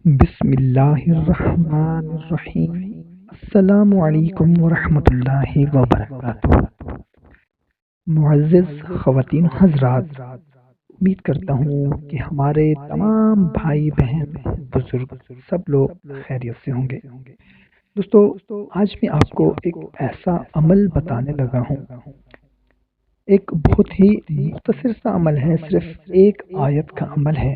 بسم اللہ الرحمن الرحیم۔ السلام علیکم ورحمۃ اللہ وبرکاتہ۔ معزز خواتین حضرات، امید کرتا ہوں کہ ہمارے تمام بھائی بہن بزرگ سب لوگ خیریت سے ہوں گے۔ دوستو، آج میں آپ کو ایک ایسا عمل بتانے لگا ہوں، ایک بہت ہی مختصر سا عمل ہے، صرف ایک آیت کا عمل ہے۔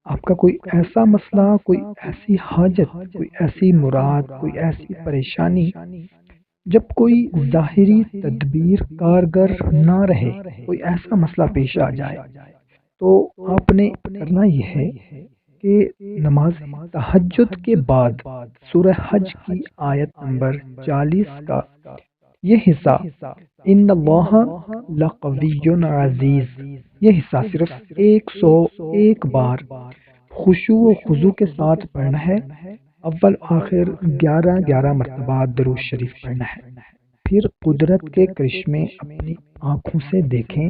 آپ کا کوئی ایسا مسئلہ، کوئی ایسی حاجت، کوئی ایسی مراد، کوئی ایسی پریشانی جب کوئی ظاہری تدبیر کارگر نہ رہے، کوئی ایسا مسئلہ پیش آ جائے، تو آپ نے کرنا یہ ہے کہ نماز تہجد کے بعد سورہ حج کی آیت نمبر 40 کا یہ حصہ، ان اللہ لقوی عزیز، یہ حصہ صرف 101 بار خشوع و خضوع کے ساتھ پڑھنا ہے۔ اول آخر 11 مرتبہ درود شریف پڑھنا ہے۔ پھر قدرت کے کرشمے اپنی آنکھوں سے دیکھیں،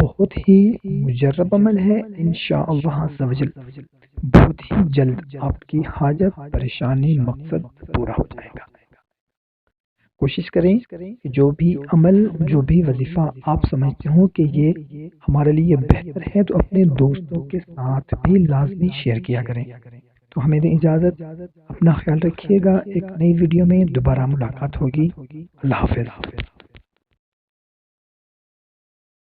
بہت ہی مجرب عمل ہے، انشاءاللہ عز و جل بہت ہی جلد آپ کی حاجت، پریشانی، مقصد پورا ہو جائے گا۔ کوشش کریں کہ جو بھی عمل، جو بھی وظیفہ آپ سمجھتے ہوں کہ یہ ہمارے لیے بہتر ہے، تو اپنے دوستوں کے ساتھ بھی لازمی شیئر کیا کریں۔ تو ہمیں دیں اجازت، اپنا خیال رکھیے گا۔ ایک نئی ویڈیو میں دوبارہ ملاقات ہوگی۔ اللہ حافظ۔